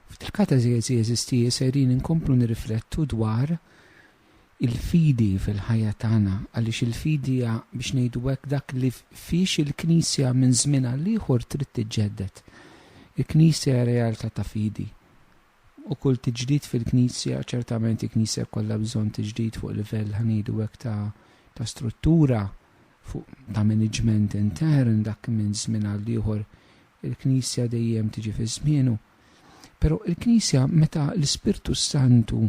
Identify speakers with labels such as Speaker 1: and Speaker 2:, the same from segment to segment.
Speaker 1: Fil-katechesi eżistija sejrin inkomplu nirriflettu dwar il-fidi fil-ħajja tagħna, għaliex il-fidi biex ngħidu hekk dak li fiex il-Knisja minn żmien għal ieħor trid tiġġedded. Il-Knisja hija realtà ta' fidi. U kull tiġdid fil-Knisja, ċertament il-Knisja kollha bżonn tiġdid fuq livell ħanidu hekk ta' struttura, fuq ta' management intern dak minn żmien għal ieħor. Il-Knisja dejjem tiġi fi żmienu. Però il-Knisja meta l-Ispirtu Santu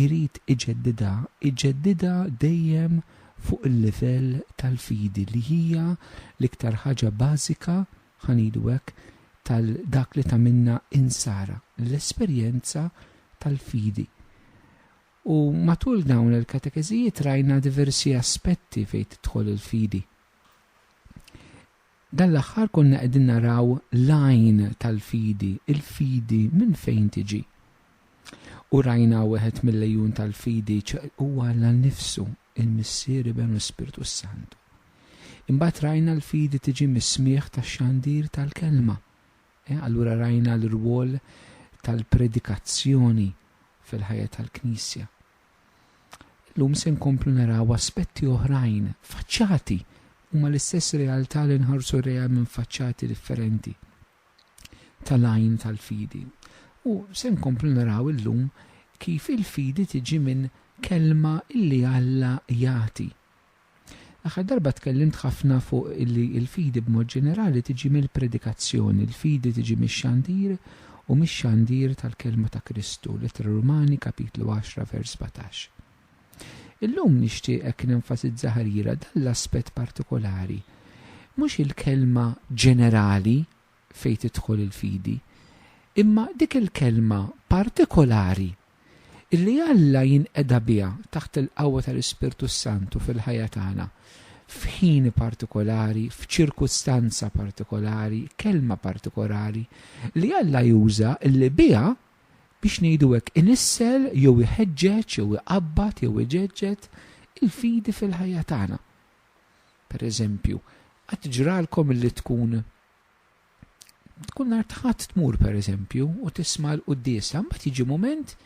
Speaker 1: irid iġeddida dejjem fuq il-livell tal-fidi li hija l-iktar ħaġa bażika ħanidu hekk tal-dak li tagħmilna insara, l-esperjenza tal-fidi. U matul dawn il-katekeżijiet rajna diversi aspetti fejn tidħol il-fidi. Dan l-aħħar konna qegħdin naraw lajn tal-fidi, il-fidi minn fejn tiġi. U rajna wieħed mill-lejjun tal-fidi huwa l-nifsu, il-Missier Ibn Spiritu Santu. Imbagħad rajna l-fidi tiġi mis-smieħ tax-xandir tal-kelma. Allura rajna l-rwol tal-predikazzjoni fil-ħajja tal-Knisja. Llum se nkomplu naraw aspetti oħrajn, faċċati, huma l-istess realtà li nħarsu reja minn faċċati differenti tal-għajn tal-fidi. U se nkomplu naraw illum kif il-fidi tiġi minn kelma illi Alla jagħti. Aħħar darba tkellimt ħafna fuq illi il-fidi b'mod ġenerali tiġi mill-predikazzjoni, il-fidi tiġi mix-xandir u mix-xandir tal-kelma ta' Kristu, Lettera Rumani kapitlu 10 vers 17. Illum nixtieq nenfasizza ħarira dan l-aspett partikolari. Mhux il-kelma ġenerali fejn tidħol il-fidi, imma dik il-kelma partikolari illi Alla jinqeda biha taħt il-qawwa tal-Ispirtu Santu fil-ħajja tagħna, f'ħin partikolari, f'ċirkustanza partikolari, kelma partikolari li Alla juża illi biha biex ngħidu hekk inissel jew iħeġġeġ jew iqabbad jew iġeġġed il-fidi fil-ħajja tagħna. Pereżempju, qed ġralkom illi tkun nhar ħadd tmur pereżempju u tisma' l-quddiesa, mbagħad jiġi mument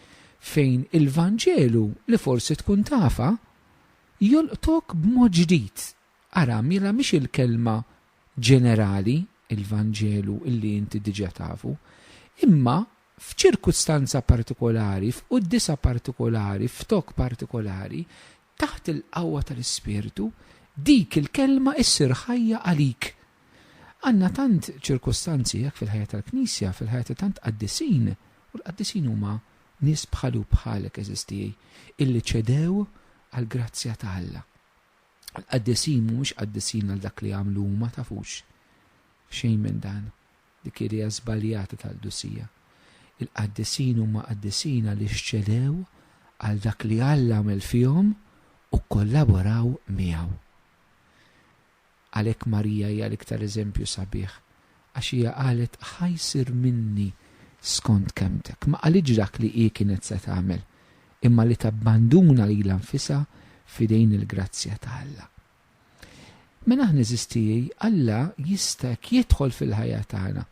Speaker 1: fejn il-Vanġelu li forsi tkun tafa jolqtok b'mod ġdid. Ara mila mhix il-kelma ġenerali il-Vanġelu illi inti diġà tafu, imma f'ċirkustanza partikolari, f'quddisa partikolari, f'tok partikolari, taħt il-qawwa tal-Ispirtu, dik il-kelma issir ħajja għalik. Għandna tant ċirkustanzi jekk fil-ħajja tal-Knisja, fil-ħajja ta' tant qaddisin, u l-qaddisin huma nies bħalu bħalek eżistijaj, illi ċedew għall-grazzja ta' Alla. L-qaddisin mhux qaddisin għal dak li għamlu ma tafux. Xejn minn dan, dik hija żbaljata tal-Dusija. Il-qaddisin huma qaddisina li xċedew għal dak li Alla għamel fihom u kollaboraw miegħu. Għalhekk Marija hija l-iktar eżempju sabiħ għax hija qalet ħajsir minni skont kemmtek. Ma qalitx dak li hi kienet se tagħmel, imma li tabbanduna lilha nfisha fidejn il-grazzja ta' Alla. Minn aħna eżistijaj, Alla jista' jidħol fil-ħajja tagħna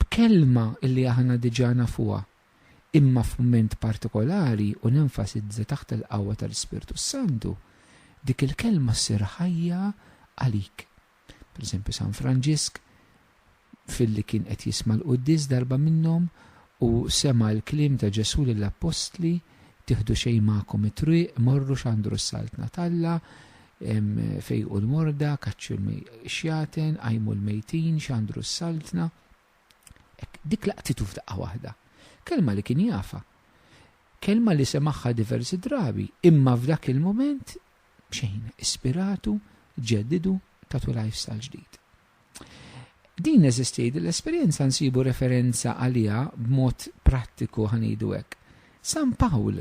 Speaker 1: b'kelma illi aħna diġà nafuha, imma f'mument partikolari u nenfasizza taħt il-qawwa tal-Ispirtu Santu, dik il-kelma ssir ħajja għalik. Pereżempju San Franġisk filli kien qed jisma' l-quddies darba minnhom u sema l-kliem ta' Ġesu lill-Apostli tieħdu xejn magħkom it-triq, morru x'għandu s-saltna Talla, fejqu l-morda, kaċċu l-xjaten, għajmu l-mejtin, x'għandu s-saltna. Dik laqtitu f'daqqa waħda. Kelma li kien jafa. Kelma li semaħħa diversi drabi, imma f'dak il-moment xejn ispiratu, ġeddidu tatu lifestyle ġdid. Din eżistiet l-esperjenza nsibu referenza għalija b'mod prattiku ħanidu hekk. San Pawl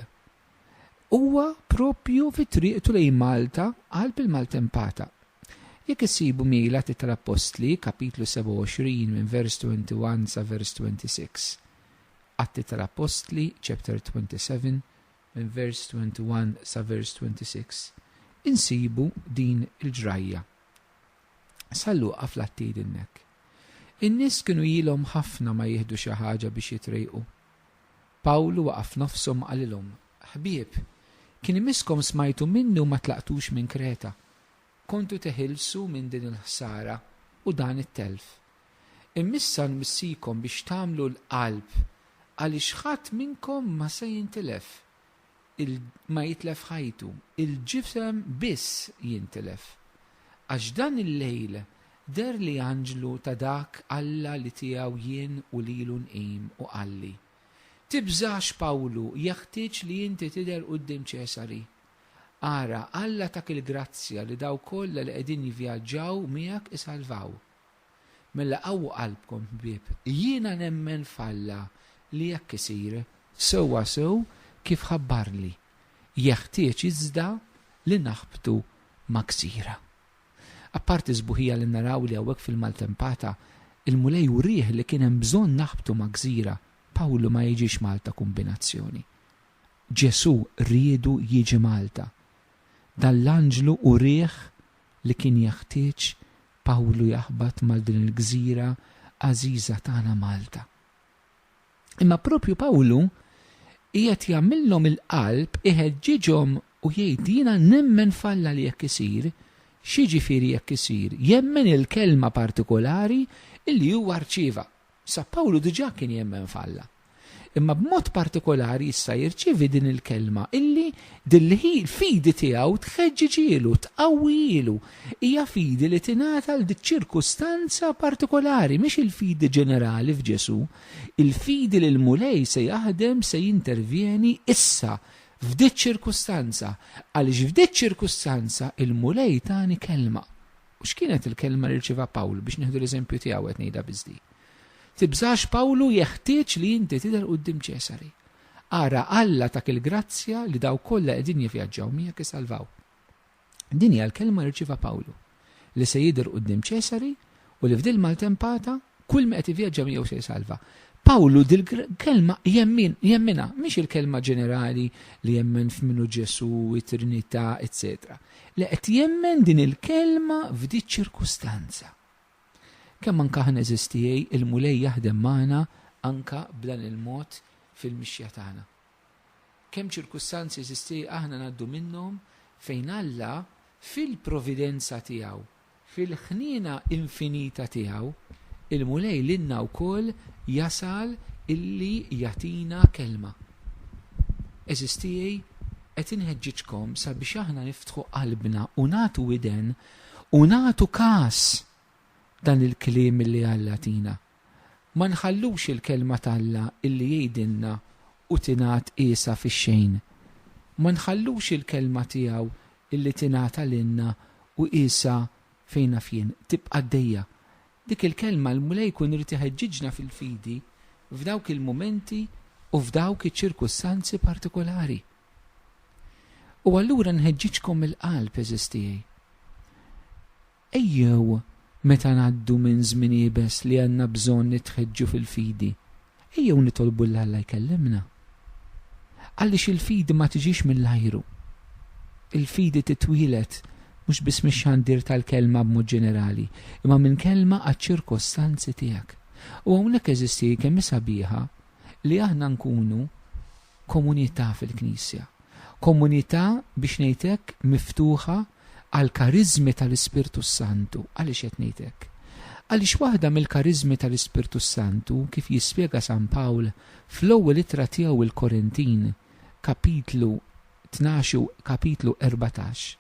Speaker 1: huwa propju fit-triqtu lejn Malta qalb il-Maltempata. Jekk issibu miela tal-Apostli kapitlu 27 minn vers 21 sa vers 26. Atti tal-Apostli chapter 27 minn vers 21 sa vers 26. Insibu din il-ġrajja. Sallu fl-attid innek. In-nies kienu ilhom ħafna ma jieħdu xi ħaġa biex jitrejqu. Pawlu waqaf nofsom qalilhom: ħbieb, kien imiskom smajtu minni u ma tlaqtux minn Kreta. Kontu teħilsu minn din il-ħsara u dan it-telf. Immissa nmissikom biex tagħmlu l-qalb għaliex ħadd minnkom ma se jintilef, ma jitlef ħajtu, il-ġisem biss jintilef. Għax dan il-lejl der li anġlu ta' dak Alla li tiegħu jien u lilu nqim u qalli: tibżax Pawlu, jeħtieġ li inti tidher quddiem Ċesari. Ara, Alla tak il-grazzja li daw kollha li qegħdin jivvjaġġaw miegħek isalvaw. Mela qawwu qalbkom ħbieb, jiena nemmen f'Alla li jekk isir sewwa sew kif ħabbarli. Jeħtieġ iżda li naħbtu ma' ksira. Apparti żbuħija li naraw li hawnhekk fil-maltempata, il-mulej urih li kien hemm bżonn naħbtu ma' gżira, Pawlu ma jiġix Malta kombinazzjoni. Ġesu riedu jiġi Malta. Dan l-anġlu urih li kien jeħtieġ Pawlu jaħbad mal din il-gżira għażiża tagħna Malta. Imma propju Pawlu qiegħed jagħmilhom il-qalb iħeġġiġhom u jgħid jiena nemmen f'Alla li jekk isir, x'jiġifieri jekk isir, jemmen il-kelma partikolari illi huwa rċieva. Sa Pawlu diġà kien jemmen f'Alla. Imma b'mod partikolari issa jirċievi din il-kelma illi il-fidi tiegħu tħeġġiġielu, tqawwilu. Hija fidi li tingħata l ċirkustanza partikolari, mhix il-fidi ġenerali f'Ġesu. Il-fidi li l-mulej se jaħdem, se jintervjeni issa f'dik ċirkustanza, għaliex f'dik ċirkustanza il-mulej tani kelma. U x'kienet il-kelma li rċieva Pawlu biex nieħdu l-eżempju tiegħu qed ngħidha biżdi. Tibżax Pawlu, jeħtieġ li inti tidher quddiem Ċesari. Ara Alla tak il-grazzja li daw kollha qegħdin jivvjaġġaw miegħek isalvaw. Din hija l-kelma li rċieva Pawlu li se jidher quddiem Ċesari u li f'dil maltempata kull ma qed ivvjaġġa miegħu se jsalva. Pawlu dil-kelma jemmina, mhix il-kelma ġenerali li jemmen f'minu Ġesu, it-Trinità, etc. Li qed jemmen din il-kelma f'dik ċirkustanza. Kemm anke aħna eżistijej il-mulej jaħdem magħna anke b'dan il-mod fil-mixja tagħna. Kemm ċirkustanzi eżistijej aħna ngħaddu minnhom fejn Alla fil-providenza tiegħu, fil-ħniena infinita tiegħu, il-mulej lilna wkoll jasal illi jatina kelma. Eżistijej qed inħeġġiġkom sabiex aħna niftħu qalbna u nagħtu widen u nagħtu każ dan il-kliem illi Alla tina. Ma nħallux il-kelma t'Alla illi jgħidilna u tingħat qiesha fix-xejn. Ma nħallux il-kelma tiegħu illi tingħata lilna u qiesha fejn fien tibqa' għaddejja. Dik il-kelma l-mulej jkun irid iħeġġiġna fil-fidi f'dawk il-momenti u f'dawk iċ-ċirkustanzi partikolari. U allura nħeġġiġkom il-qalb eżistijej. Ejjew meta ngħaddu minn żmien ibes li għandna bżonn nitħeġġu fil-fidi, ejjew nitolbu l-Alla jkellimna. Għaliex il-fidi ma tiġix mill-ajru. Il-fidi titwilet mhux biss mix-xandir tal-kelma b'mod ġenerali, imma minn kelma għaċ-ċirkostanzi tiegħek. U hawnhekk eżisti kemm sabiħa li aħna nkunu komunità fil-Knisja. Komunità biex ngħidlek miftuħa għal karizmi tal-Ispirtu Santu. Għaliex qed ngħidlek? Għaliex waħda mill-karizmi tal-Ispirtu Santu kif jispjega San Pawl fl-ewwel ittra tiegħu il-Korintin, kapitlu 12 kapitlu 14.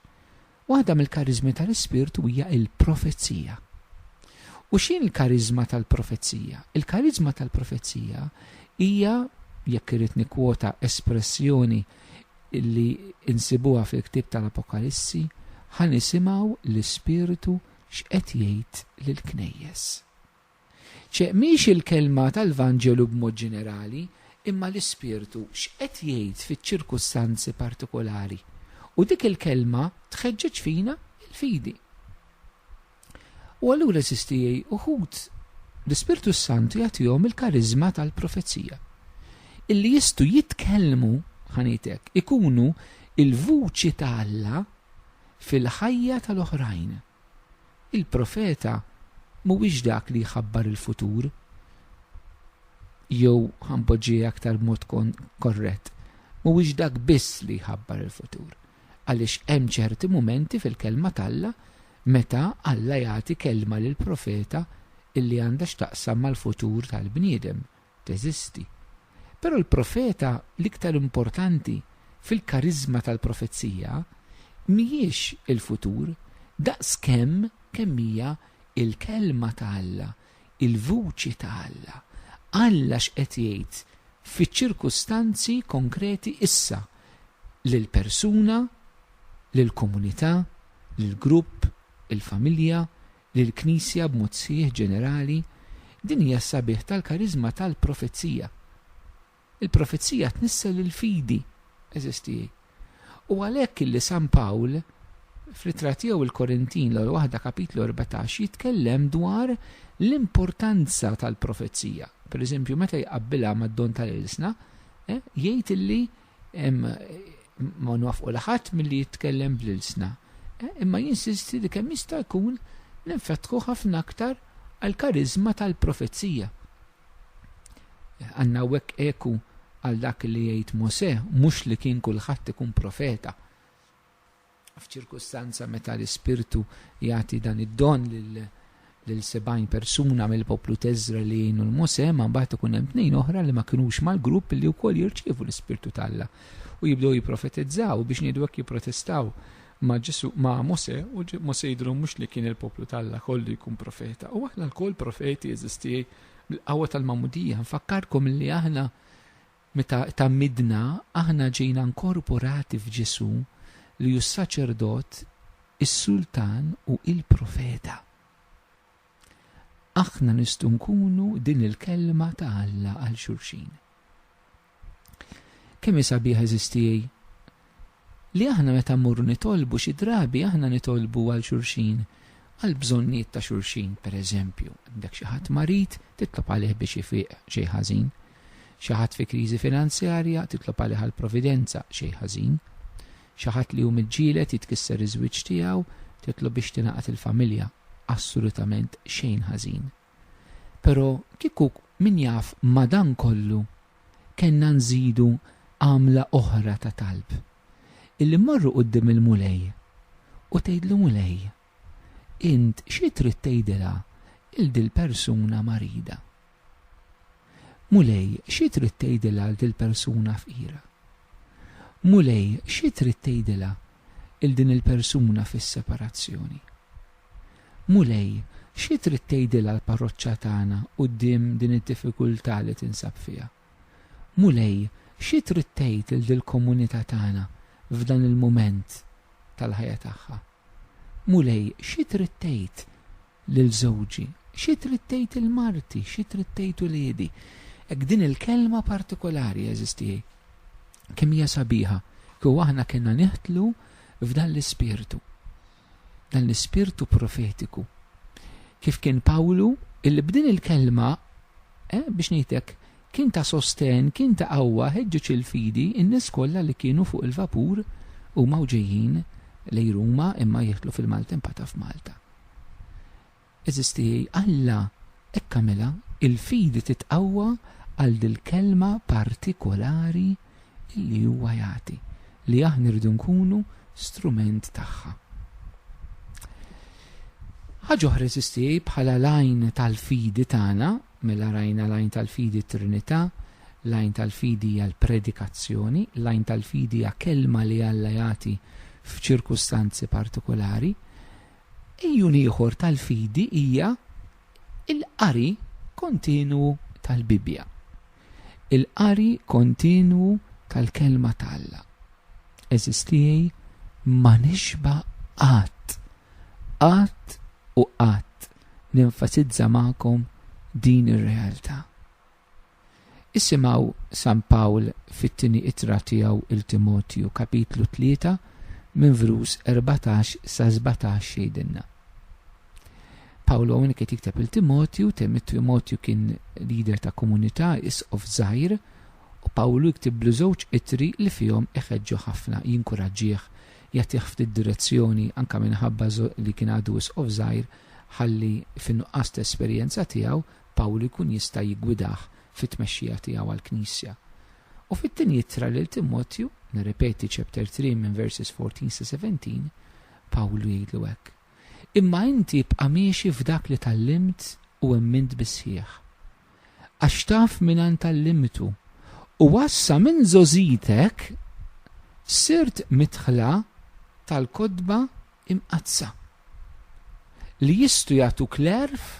Speaker 1: Waħda mill-karizmi tal-Ispirtu hija il-profezzija. U x'in il-karizma tal-profezzija? Il-karizma tal-profezzija hija, jekk irid nikkwota espressjoni li insibuha fil-ktieb tal-Apokalissi, ħanisimgħu l-Ispirtu x'qed jgħid lill-Knejjes. Mhix il-kelma tal-Vanġelu b'mod ġenerali, imma l-Ispirtu x'qed jgħid fiċ-ċirkustanzi partikolari. U dik il-kelma tħeġġeġ fina il-fidi. U allura eżistijej uħud l-Ispirtu Santu jagħtihom il-karizma tal-profezija. Illi jistgħu jitkellmu ħanitek ikunu il-vuċi ta' Alla fil-ħajja tal-oħrajn. Il-profeta mhuwiex dak li jħabbar il-futur. jew ħampoġġi aktar mod korrett, mhuwiex dak biss li jħabbar il-futur. Għaliex hemm ċerti mumenti fil-kelma tal-Alla meta Alla jagħti kelma lil profeta illi għandha x'taqsam mal-futur tal-bniedem, teżisti. Però l-profeta l-iktar importanti fil-karizma tal-profezija mhijiex il-futur, daqskemm hija il-kelma ta' Alla, il-vuċi ta' Alla. Alla x'qed jgħid fiċ-ċirkustanzi konkreti issa lill-persuna, lill-komunità, lill-grupp, il-familja, lill-knisja b'mod sieħ ġenerali. Din hija s-sabiħ tal-karizma tal-profezija. Il-profezija tnissel il-fidi eżisti. U għalhekk illi San Pawl fl-ittra tiegħu il-Korintin l-1 kapitlu 14 jitkellem dwar l-importanza tal-profezija. Per eżempju, meta jqabbilha mad-don tal-ilsna, jgħid illi ma nwafqu ħadd milli jitkellem bl-ilsna. Imma jinsisti li kemm jista' jkun ninfetħu ħafna aktar għall-karizma tal-profezija. Għandna hekk eku għal dak li jgħid Mosè, mhux li kien kulħadd ikun profeta. F'ċirkustanza meta l-Ispirtu jagħti dan id-don lil 70 persuna mill-poplu Teżra li jgħinu l-Mosè, ma mbagħad ikun hemm 2 oħra li ma kinux mal-grupp li wkoll jirċievu l-Ispirtu tal-Alla u jibdew jipprofetizzaw biex ngħidu hekk jipprotestaw ma' Mosè, u Mosè jidhru mhux li kien il-poplu tal-Alla kollu jkun profeta. U aħna l-koll profeti eżisti bil-qawwa tal-Magħmudija. Nfakkarkom li aħna meta tammidna aħna ġejna inkorporati f'Ġesu li hu s-saċerdot, is-sultan u il-profeta. Aħna nistgħu nkunu din il-kelma ta' Alla għal xulxin. Kemm sabiħ eżisti li aħna meta mmorru nitolbu xi drabi aħna nitolbu għal xulxin, għal bżonnijiet ta' xulxin, pereżempju, għandek xi ħadd marid titlob għalih biex ifiq xejn ħażin, xi ħadd fi kriżi finanzjarja titlob għalih għal providenza xejn ħażin, xi ħadd li hu miġġieled jitkisser iż-żwieġ tiegħu titlob biex tingħaqad il-familja, assolutament xejn ħażin. Però kieku min jaf ma dan kollu kellna nżidu għamla oħra ta' talb. Illi marru qudiem il-mulej u tgħidlu mulej, int xi trid tgħidilha il dil persuna marida? Mulej, xi trid tgħidilha il dil persuna fqira? Mulej, xi trid tgħidilha il din il-persuna fis-separazzjoni? Mulej, xi trid tgħidilha l-parroċċa tagħna quddiem din id-diffikultà li tinsab fiha? Mulej, xi trid tgħid il dil komunità tagħna f'dan il-mument tal-ħajja tagħha? Mulej, xi trid tgħid lil żewġi? Xi trid tgħid il-marti? Xi trid tgħid uliedi? Hekk din il-kelma partikolari eżisti. Kemm hija sabiħa kieku aħna kellna neħtlu f'dan l-ispirtu. Dan l-ispirtu profetiku. Kif kien Pawlu illi b'din il-kelma biex ngħidlek kien ta' sosten, kien ta' qawwa ħeġġeġ il-fidi in-nies kollha li kienu fuq il-vapur huma ġejjin lejn Ruma imma jieħdlu fil-Maltempata f'Malta. Eżisti Alla hekk għamilha il-fidi titqawwa għal dil-kelma partikolari li huwa jagħti li aħna rridu nkunu strument tagħha. Ħaġa oħra eżisti bħala lajn tal-fidi tagħna, mela rajna lajn tal-fidi Trinità, lajn tal-fidi għal predikazzjoni, lajn tal-fidi għal kelma li Alla jagħti f'ċirkustanzi partikolari. Ejjun ieħor tal-fidi hija il-qari kontinu tal-Bibja. Il-qari kontinu tal-kelma tal-Alla. Eżistijaj ma nixba qatt u qatt nenfasizza magħkom din ir-realtà. Isimgħu San Pawl fit-tieni ittra tiegħu il-Timotju kapitlu 3 minn verus 14 sa 17 jgħidilna. Pawlu hawnhekk qed jikteb il-Timotju, Timotju kien lider ta' komunità isqof żgħir u Pawlu jiktiblu żewġ ittri li fihom iħeġġu ħafna, jinkoraġġih, jagħtih ftit direzzjoni anke minħabba li kien għadu isqof żgħir ħalli fin-nuqqas ta' esperjenza tiegħu Pawlu jkun jista' jiggwidah fit-tmexxija tiegħu għall-Knisja. U fit-tieni ittra lil Timotju, nirrepeti chapter 3 minn verses 14-17, Pawlu jgħidlu hekk. Imma inti bqa' miexi f'dak li tallimt u emmint bisħieħ. Għax taf minn tallimtu u wassa minn żożitek sirt mitħla tal-kodba imqazza li jistgħu jagħtu klerf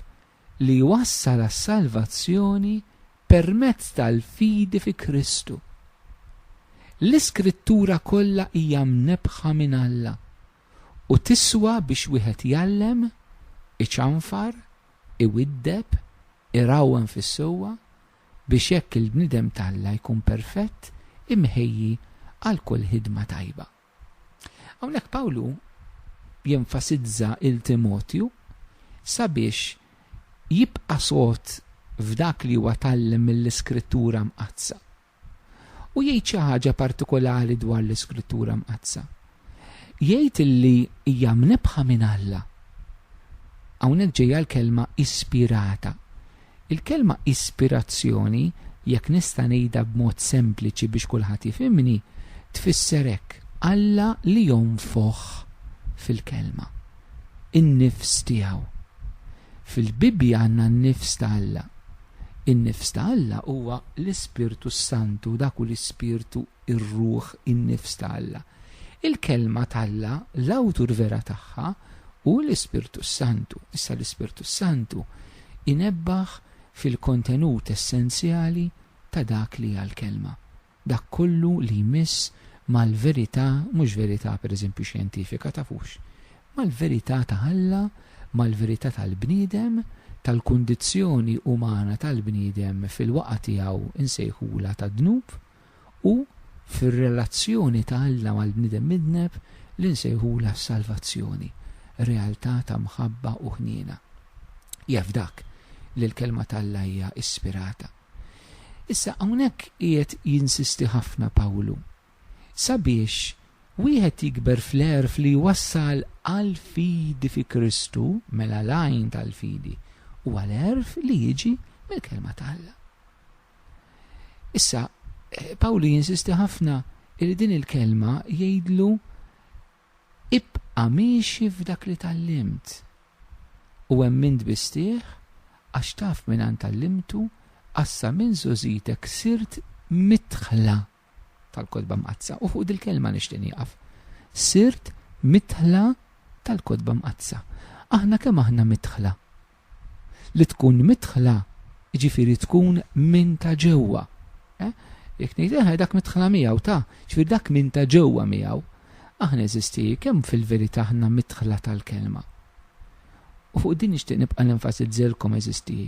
Speaker 1: li jwassal għas-salvazzjoni permezz tal-fidi fi Kristu. L-Iskrittura kollha hija mnebħa minn Alla u tiswa biex wieħed jallem, iċanfar, iwiddeb, irawwen fis-sewwa biex hekk il-bniedem talla jkun perfett imħejji għal kull ħidma tajba. Hawnhekk Pawlu jenfasizza il-Timotju sabiex jibqa' sod f'dak li huwa tallem mill-Iskrittura mqazza. U jgħid xi ħaġa partikolari dwar l-Iskrittura mqazza. Jgħid illi hija mnebħa minn Alla. Hawnhekk ġejja l-kelma ispirata. Il-kelma ispirazzjoni, jekk nista' ngħidha b'mod sempliċi biex kulħadd jifhimni, tfisser hekk Alla li jonfoħ fil-kelma. In-nifs tiegħu. Fil-Bibja għandna n-nifs ta' Alla. In-nifs ta' Alla huwa l-Ispirtu Santu, dak hu l-Ispirtu ir-Ruħ, in-nifs ta' Alla. Il-kelma Alla, l-awtur vera tagħha u l-Ispirtu Santu. Issa l-Ispirtu Santu inebbaħ fil-kontenut essenzjali ta' dak li hija l-kelma. Dak kollu li jmiss mal-verità, mhux verità pereżempju xjentifika tafux, mal-verità ta' Alla, mal-verità tal-bniedem, tal-kundizzjoni umana tal-bniedem fil-waqgħa tiegħu insejħula ta' dnub u fir-relazzjoni ta' Alla mal-bniedem midneb li nsejħula salvazzjoni, realtà ta' mħabba u ħniena. Jaf dak li l-kelma tal-Alla hija ispirata. Issa hawnhekk qiegħed jinsisti ħafna Pawlu sabiex wieħed jikber fl-erf li wassal għal fidi fi Kristu, mela lajn tal-fidi, u għal-erf li jiġi mill-kelma tal-Alla. Issa, Pawlu jinsisti ħafna li din il-kelma jgħidlu ibqa' miexi f'dak li tallimt u emmint bistieħ għax taf minn tallimtu għassa minn żożitek sirt mitħla tal-kodba mqazza. U fuq dil-kelma nixtieq nieqaf. Sirt mitħla tal-kodba mqazza. Aħna kemm aħna mitħla? Li tkun mitħla ġifieri tkun minn ta' ġewwa. Jekk ngħid dak mitħla miegħu ta' ġifieri dak minn ta' ġewwa miegħu. Aħna eżisti kemm fil-verità aħna mitħla tal-kelma. U fuq din nixtieq nibqa' nenfasizzilkom eżisti.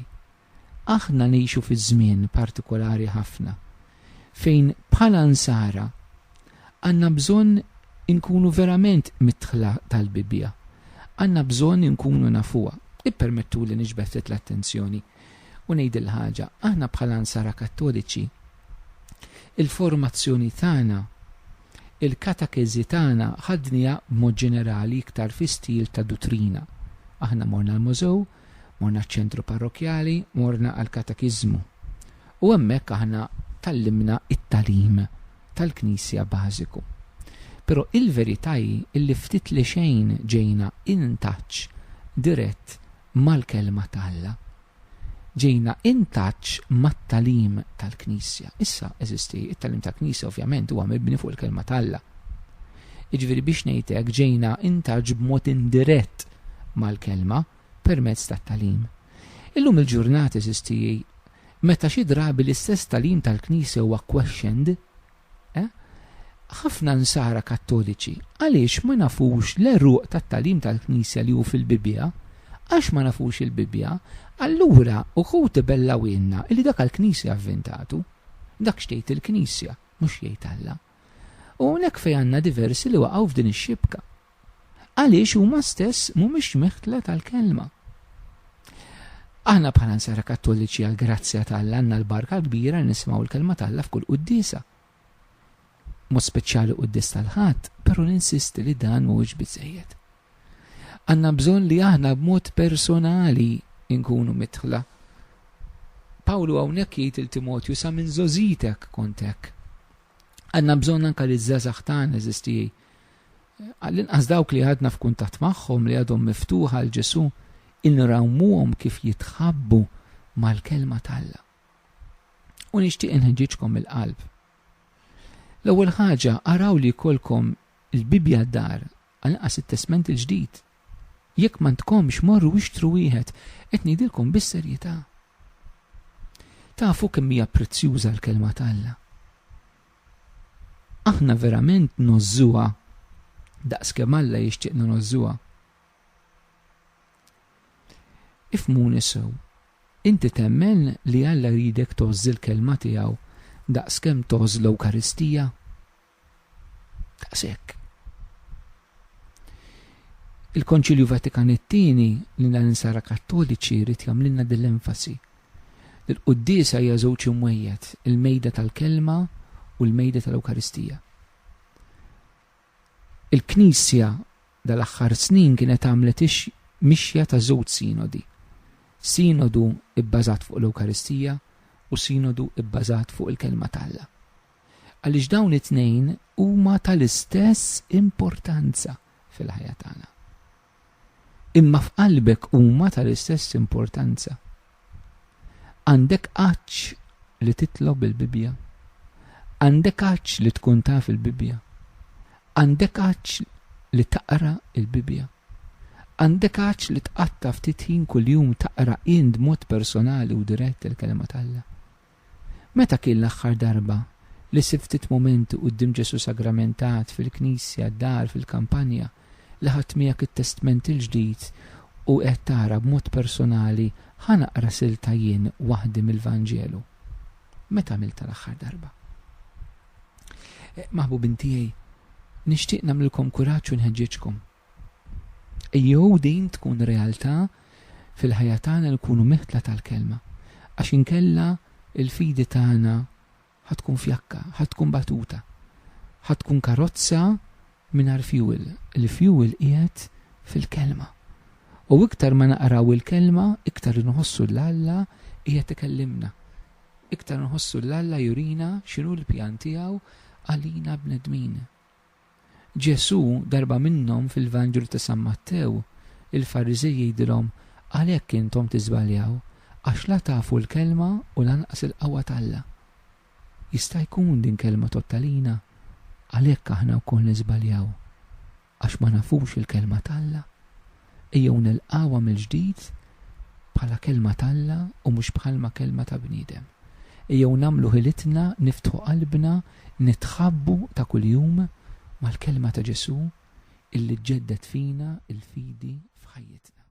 Speaker 1: Aħna ngħixu fi żmien partikolari ħafna fejn bħala nsara għandna bżonn inkunu verament mitħla tal-Bibja. Għandna bżonn inkunu nafuha. Ippermettu li niġbed ftit l-attenzjoni u ngħid il-ħaġa, aħna bħala nsara Kattoliċi il-formazzjoni tagħna, il-katakezi tagħna ħadnija b'mod ġenerali iktar fi stil ta' dottrina. Aħna morna l-mużew, morna ċ-ċentru parrokjali, morna għal-katakizmu. U hemmhekk aħna tallimna it-talim tal-Knisja bażiku. Però il-verità illi ftit li xejn ġejna in touch dirett mal-kelma tal-Alla. Ġejna in touch mat-talim tal-Knisja. Issa eżisti it-talim tal-Knisja ovvjament huwa mibni fuq il-kelma tal-Alla. Jiġifieri biex ngħidlek ġejna in touch b'mod indirett mal-kelma permezz tat-talim. Illum il-ġurnata eżisti meta xi drabi l-istess talim tal-Knisja huwa questioned, ħafna nsara Kattoliċi għaliex ma nafux l-eruq tat-talim tal-Knisja li hu fil-Bibja, għax ma nafux il-Bibja, allura uħud ibellawilna li dak għall-Knisja avventatu, dak xtejt il-Knisja, mhux jgħid Alla. U hawnhekk fejn għandna diversi li waqgħu f'din ix-xibka. Għaliex huma stess mhumiex meħtla tal-kelma. Aħna bħala nsara Kattoliċi għall-grazzja tal-Alla għandna l-barka kbira nismgħu l-kelma tal-Alla f'kull qudiesa. Mod speċjali qudies tal-ħadd, però ninsisti li dan mhuwiex biżżejjed. Għandna bżonn li aħna b'mod personali nkunu mitħla Pawlu hawnhekk jgħid il-Timotju sa minn żożitek kontek. Għandna bżonn anke li żgħażagħ tagħna eżistijej. Għall-inqas dawk li għadna f'kuntatt magħhom li għadhom miftuħa għal Ġesu inrawmuhom kif jitħabbu mal-kelma talla. U nixtieq inħeġġiġkom il-qalb. L-ewwel ħaġa araw li jkollkom il-Bibja d-dar għal-inqas it-Testament il-ġdid. Jekk ma ntkomx morru wixtru wieħed qed ngħidilkom bis-serjetà. Tafu kemm hija prezzjuża l-kelma talla. Aħna verament nożżuha daqskemm Alla jixtieqna nożżuha. Ifhmuni sew, inti temmen li Alla jridek tożżi l-kelma tiegħu daqskemm tożż l-Ewkaristija? Daqshekk. Il-Konċilju Vatikan it-tieni li l-Insara Kattoliċi jrid jagħmlilna dil-enfasi. Il-Quddiesa hija żewġ imwejjed, il-mejda tal-kelma u l-mejda tal-Ewkaristija. Il-Knisja dal-aħħar snin kienet għamlet mixja ta' żewġ sinodi. Sinodu ibbażat fuq l-Ewkaristija u sinodu ibbażat fuq il-kelma talla. Għaliex dawn it-tnejn huma tal-istess importanza fil-ħajja tagħna. Imma f'qalbek huma tal-istess importanza. Għandek għaġġ li titlob il-Bibja. Għandek għaġġ li tkun taf il-Bibja. Għandek għaġġ li taqra il-Bibja. Għandek għaġġ li tqatta ftit ħin kuljum taqra ind mod personali u dirett il-kelma talla. Meta kien l-aħħar darba li siftit momenti quddiem Ġesu sagramentat fil-Knisja, d-dar, fil-kampanja li ħadd miegħek it-Testament il-ġdid u qed tara b'mod personali ħanaqra silta jien waħdi mill-Vanġelu. Meta għamilta l-aħħar darba? Maħbubin tiegħi, nixtieq nagħmlilkom kuraġġ u nħeġġiġkom. Ejjew din tkun realtà fil-ħajja tagħna li nkunu meħtla tal-kelma. Għax inkella il-fidi tagħna ħatkun fjakka, ħatkun batuta, ħatkun karozza mingħajr fuel. Il-fuel qiegħed fil-kelma. U iktar ma naqraw il-kelma, iktar nħossu l-Alla qiegħed ikellimna. Iktar nħossu l-Alla jurina x'inhu l-pjan tiegħu għalina bnedmin. Ġesu darba minnhom fil-Vanġelu ta' San Mattew, il-Fariżej jgħidilhom għalhekk intom tiżbaljaw għax la tafu l-kelma u lanqas il-qawwa talla. Jista' jkun din kelma tottalina għalhekk aħna wkoll niżbaljaw għax ma nafux il-kelma talla. Ejjew nilqawha mill-ġdid bħala kelma talla u mhux bħalma kelma ta' bniedem. Ejjew nagħmlu ħilitna, niftħu qalbna, nitħabbu ta' kuljum mal-kelma ta' Ġesu illi ġeddet fina il-fidi f'ħajjitna.